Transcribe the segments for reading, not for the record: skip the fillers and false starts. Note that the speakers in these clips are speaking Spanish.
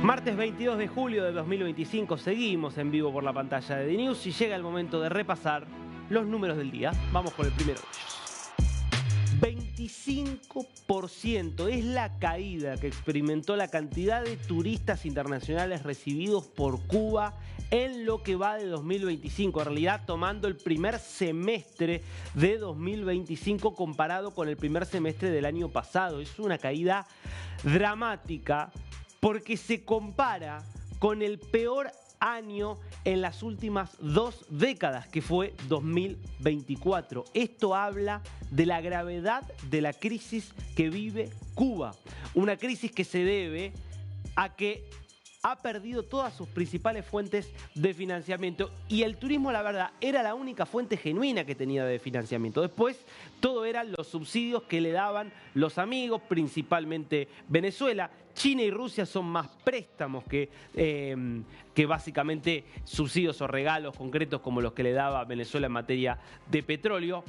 Martes 22 de julio de 2025, seguimos en vivo por la pantalla de DNews y llega el momento de repasar los números del día. Vamos con el primero de ellos. 25% es la caída que experimentó la cantidad de turistas internacionales recibidos por Cuba en lo que va de 2025, en realidad tomando el primer semestre de 2025 comparado con el primer semestre del año pasado. Es una caída dramática porque se compara con el peor año en las últimas 2 décadas, que fue 2024. Esto habla de la gravedad de la crisis que vive Cuba. Una crisis que se debe a que ha perdido todas sus principales fuentes de financiamiento y el turismo, la verdad, era la única fuente genuina que tenía de financiamiento. Después, todo eran los subsidios que le daban los amigos, principalmente Venezuela. China y Rusia son más préstamos que básicamente subsidios o regalos concretos como los que le daba Venezuela en materia de petróleo.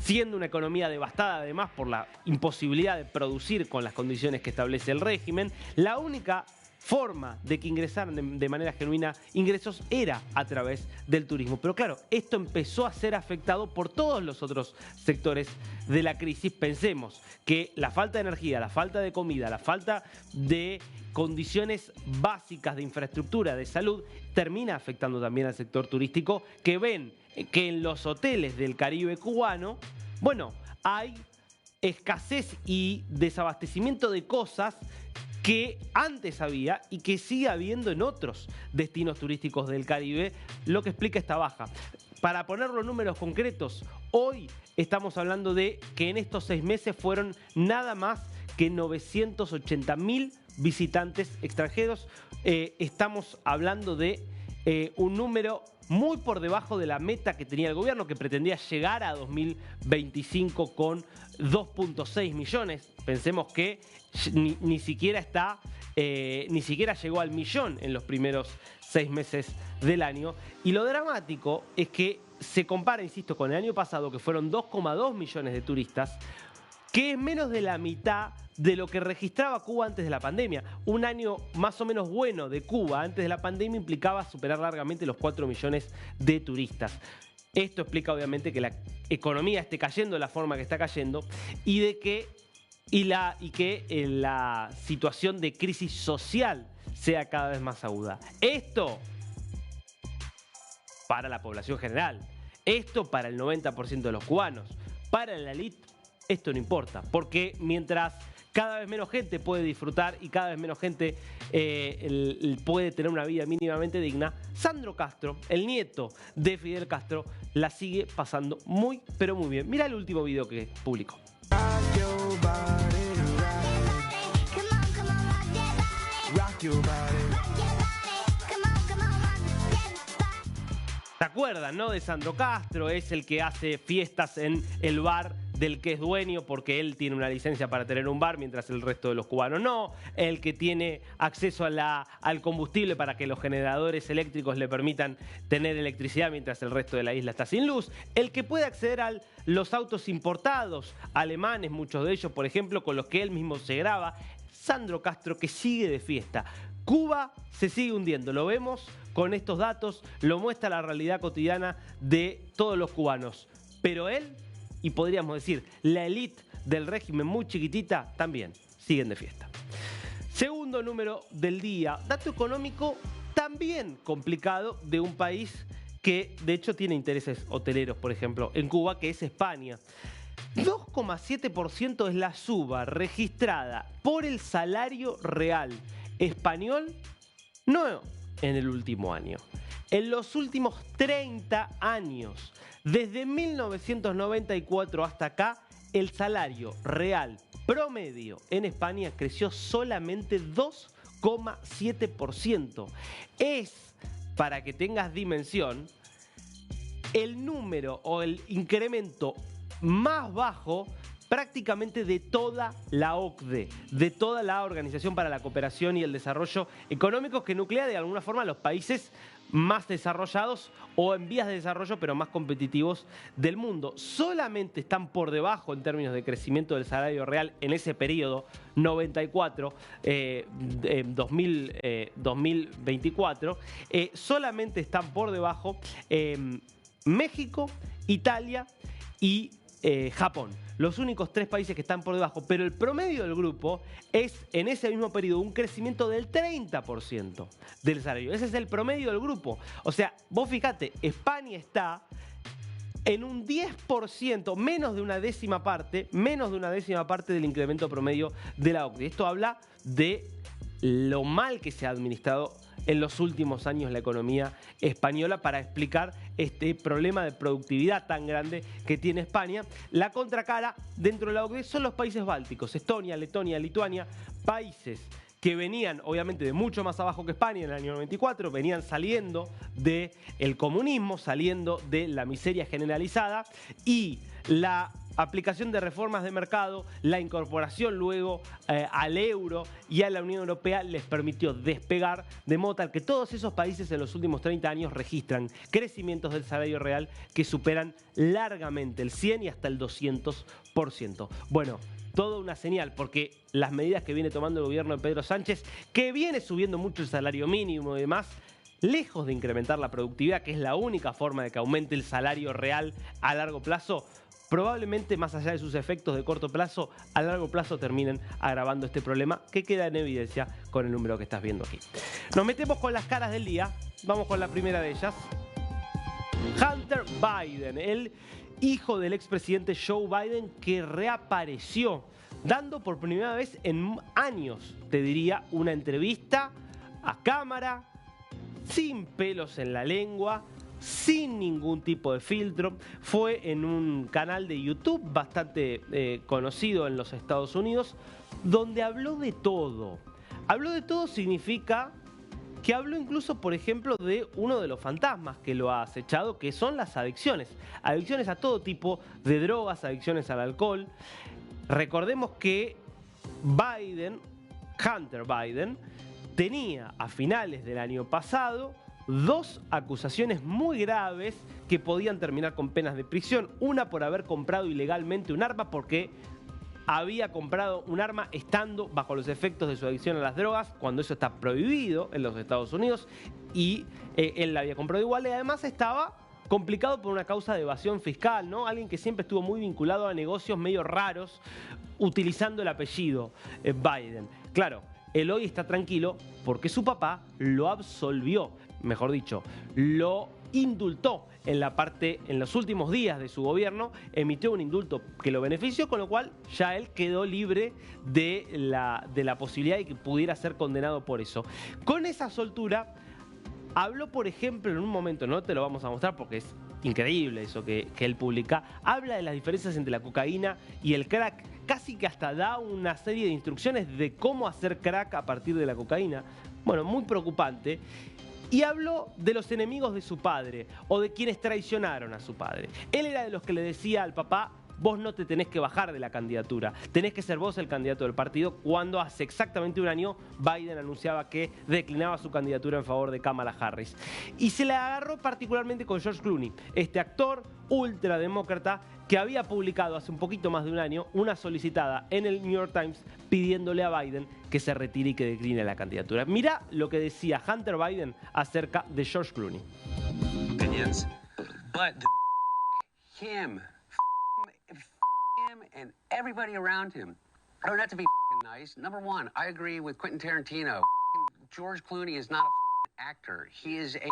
Siendo una economía devastada además por la imposibilidad de producir con las condiciones que establece el régimen, la única forma de que ingresaran de manera genuina ingresos era a través del turismo. Pero claro, esto empezó a ser afectado por todos los otros sectores de la crisis. Pensemos que la falta de energía, la falta de comida, la falta de condiciones básicas de infraestructura, de salud, termina afectando también al sector turístico, que ven que en los hoteles del Caribe cubano, bueno, hay escasez y desabastecimiento de cosas que antes había y que sigue habiendo en otros destinos turísticos del Caribe, lo que explica esta baja. Para poner los números concretos, hoy estamos hablando de que en estos 6 meses fueron nada más que 980.000 visitantes extranjeros. Estamos hablando de un número muy por debajo de la meta que tenía el gobierno, que pretendía llegar a 2025 con 2.6 millones. Pensemos que ni siquiera llegó al millón en los primeros 6 meses del año. Y lo dramático es que se compara, insisto, con el año pasado, que fueron 2,2 millones de turistas, que es menos de la mitad de lo que registraba Cuba antes de la pandemia. Un año más o menos bueno de Cuba antes de la pandemia implicaba superar largamente los 4 millones de turistas. Esto explica obviamente que la economía esté cayendo de la forma que está cayendo y que la situación de crisis social sea cada vez más aguda. Esto para la población general, esto para el 90% de los cubanos, para la élite esto no importa, porque mientras cada vez menos gente puede disfrutar y cada vez menos gente puede tener una vida mínimamente digna, Sandro Castro, el nieto de Fidel Castro, la sigue pasando muy, pero muy bien. Mira el último video que publicó. ¿Se acuerdan, no? De Sandro Castro, es el que hace fiestas en el bar del que es dueño porque él tiene una licencia para tener un bar mientras el resto de los cubanos no, el que tiene acceso al combustible para que los generadores eléctricos le permitan tener electricidad mientras el resto de la isla está sin luz, el que puede acceder a los autos importados alemanes, muchos de ellos, por ejemplo, con los que él mismo se graba. Sandro Castro, que sigue de fiesta. Cuba se sigue hundiendo, lo vemos con estos datos, lo muestra la realidad cotidiana de todos los cubanos, pero él, y podríamos decir la élite del régimen muy chiquitita, también siguen de fiesta. Segundo número del día, dato económico también complicado de un país que de hecho tiene intereses hoteleros, por ejemplo, en Cuba, que es España. 2,7% es la suba registrada por el salario real español, no en el último año, en los últimos 30 años. Desde 1994 hasta acá, el salario real promedio en España creció solamente 2,7%. Es, para que tengas dimensión, el número o el incremento más bajo prácticamente de toda la OCDE, de toda la Organización para la Cooperación y el Desarrollo Económico, que nuclea de alguna forma a los países más desarrollados o en vías de desarrollo, pero más competitivos del mundo. Solamente están por debajo en términos de crecimiento del salario real en ese periodo 94, 2024, solamente están por debajo México, Italia y Japón. Los únicos 3 países que están por debajo, pero el promedio del grupo es en ese mismo periodo un crecimiento del 30% del salario. Ese es el promedio del grupo. O sea, vos fíjate, España está en un 10%, menos de una décima parte del incremento promedio de la OCDE. Esto habla de lo mal que se ha administrado en los últimos años la economía española para explicar este problema de productividad tan grande que tiene España. La contracara dentro de la OCDE son los países bálticos, Estonia, Letonia, Lituania, países que venían obviamente de mucho más abajo que España en el año 94, venían saliendo del comunismo, saliendo de la miseria generalizada, y la aplicación de reformas de mercado, la incorporación luego al euro y a la Unión Europea les permitió despegar, de modo tal que todos esos países en los últimos 30 años registran crecimientos del salario real que superan largamente el 100 y hasta el 200%. Bueno, toda una señal, porque las medidas que viene tomando el gobierno de Pedro Sánchez, que viene subiendo mucho el salario mínimo y demás, lejos de incrementar la productividad, que es la única forma de que aumente el salario real a largo plazo, probablemente más allá de sus efectos de corto plazo, a largo plazo terminen agravando este problema que queda en evidencia con el número que estás viendo aquí. Nos metemos con las caras del día. Vamos con la primera de ellas. Hunter Biden, el hijo del expresidente Joe Biden, que reapareció dando por primera vez en años, te diría, una entrevista a cámara, sin pelos en la lengua, sin ningún tipo de filtro. Fue en un canal de YouTube bastante conocido en los Estados Unidos, donde habló de todo. Habló de todo significa que habló incluso, por ejemplo, de uno de los fantasmas que lo ha acechado, que son las adicciones. Adicciones a todo tipo de drogas, adicciones al alcohol. Recordemos que Hunter Biden, tenía a finales del año pasado 2 acusaciones muy graves que podían terminar con penas de prisión. Una por haber comprado ilegalmente un arma, porque había comprado un arma estando bajo los efectos de su adicción a las drogas, cuando eso está prohibido en los Estados Unidos, y él la había comprado igual, y además estaba complicado por una causa de evasión fiscal, ¿no? Alguien que siempre estuvo muy vinculado a negocios medio raros, utilizando el apellido Biden. Claro, él hoy está tranquilo porque su papá lo absolvió, mejor dicho, lo indultó en los últimos días de su gobierno, emitió un indulto que lo benefició, con lo cual ya él quedó libre de la posibilidad de que pudiera ser condenado por eso. Con esa soltura, habló, por ejemplo, en un momento, no te lo vamos a mostrar porque es increíble eso que él publica, habla de las diferencias entre la cocaína y el crack, casi que hasta da una serie de instrucciones de cómo hacer crack a partir de la cocaína. Bueno, muy preocupante. Y habló de los enemigos de su padre o de quienes traicionaron a su padre. Él era de los que le decía al papá: vos no te tenés que bajar de la candidatura, tenés que ser vos el candidato del partido, cuando hace exactamente un año Biden anunciaba que declinaba su candidatura en favor de Kamala Harris. Y se le agarró particularmente con George Clooney, este actor ultrademócrata que había publicado hace un poquito más de un año una solicitada en el New York Times pidiéndole a Biden que se retire y que decline la candidatura. Mirá lo que decía Hunter Biden acerca de George Clooney. Opinions, but him and everybody around him are not to be nice. Number one, I agree with Quentin Tarantino. George Clooney is not a actor. He is a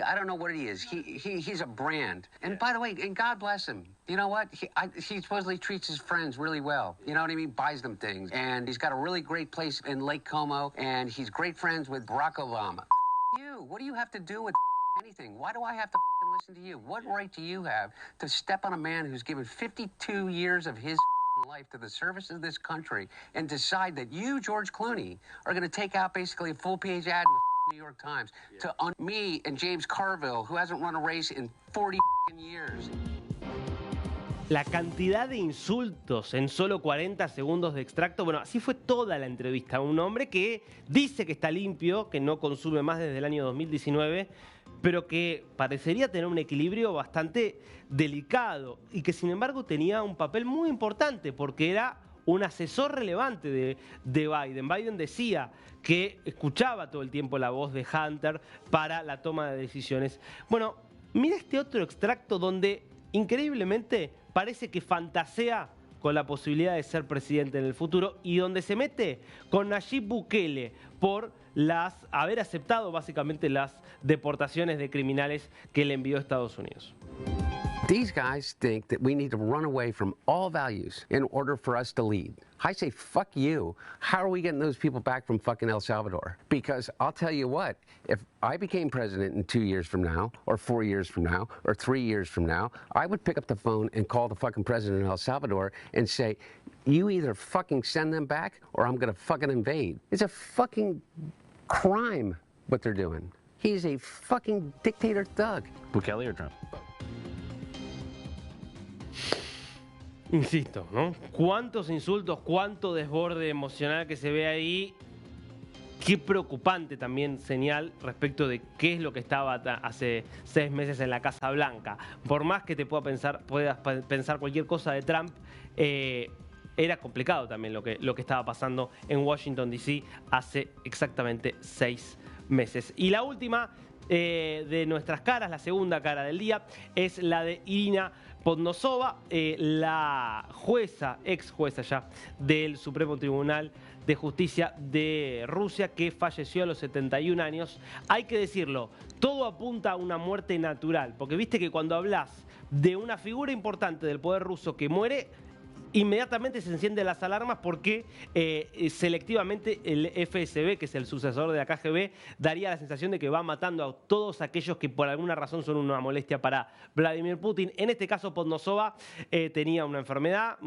I don't know what he is. He's a brand. And by the way, and God bless him. You know what? He supposedly treats his friends really well. You know what I mean? Buys them things. And he's got a really great place in Lake Como. And he's great friends with Barack Obama. You, what do you have to do with anything? Why do I have to listen to you? What right do you have to step on a man who's given 52 years of his life to the service of this country and decide that you, George Clooney, are going to take out basically a full-page ad in the New York Times to me and James Carville, who hasn't run a race in 40 years? la cantidad de insultos en solo 40 segundos de extracto. Bueno, así fue toda la entrevista. Un hombre que dice que está limpio, que no consume más desde el año 2019, pero que parecería tener un equilibrio bastante delicado y que sin embargo tenía un papel muy importante porque era un asesor relevante de Biden. Biden decía que escuchaba todo el tiempo la voz de Hunter para la toma de decisiones. Bueno, mira este otro extracto donde increíblemente parece que fantasea con la posibilidad de ser presidente en el futuro y donde se mete con Nayib Bukele por haber aceptado básicamente las deportaciones de criminales que le envió a Estados Unidos. These guys think that we need to run away from all values in order for us to lead. I say, fuck you. How are we getting those people back from fucking El Salvador? Because I'll tell you what, if I became president in 2 years from now, or 4 years from now, or 3 years from now, I would pick up the phone and call the fucking president of El Salvador and say, you either fucking send them back or I'm gonna fucking invade. It's a fucking crime what they're doing. He's a fucking dictator thug. Bukele or Trump? Insisto, ¿no? Cuántos insultos, cuánto desborde emocional que se ve ahí. Qué preocupante también señal respecto de qué es lo que estaba hace 6 meses en la Casa Blanca. Por más que te puedas pensar cualquier cosa de Trump, era complicado también lo que estaba pasando en Washington, D.C. hace exactamente 6 meses. Y la última de nuestras caras, la segunda cara del día, es la de Irina Podnosova, la jueza, ex jueza ya del Supremo Tribunal de Justicia de Rusia, que falleció a los 71 años. Hay que decirlo, todo apunta a una muerte natural, porque viste que cuando hablas de una figura importante del poder ruso que muere, inmediatamente se encienden las alarmas porque selectivamente el FSB, que es el sucesor de la KGB, daría la sensación de que va matando a todos aquellos que por alguna razón son una molestia para Vladimir Putin. En este caso, Podnosova tenía una enfermedad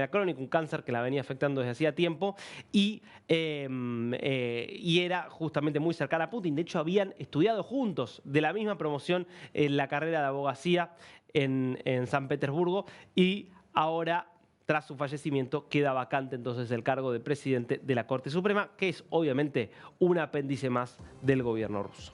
crónica, un cáncer que la venía afectando desde hacía tiempo y era justamente muy cercana a Putin. De hecho, habían estudiado juntos de la misma promoción en la carrera de abogacía en San Petersburgo y ahora, tras su fallecimiento, queda vacante entonces el cargo de presidente de la Corte Suprema, que es obviamente un apéndice más del gobierno ruso.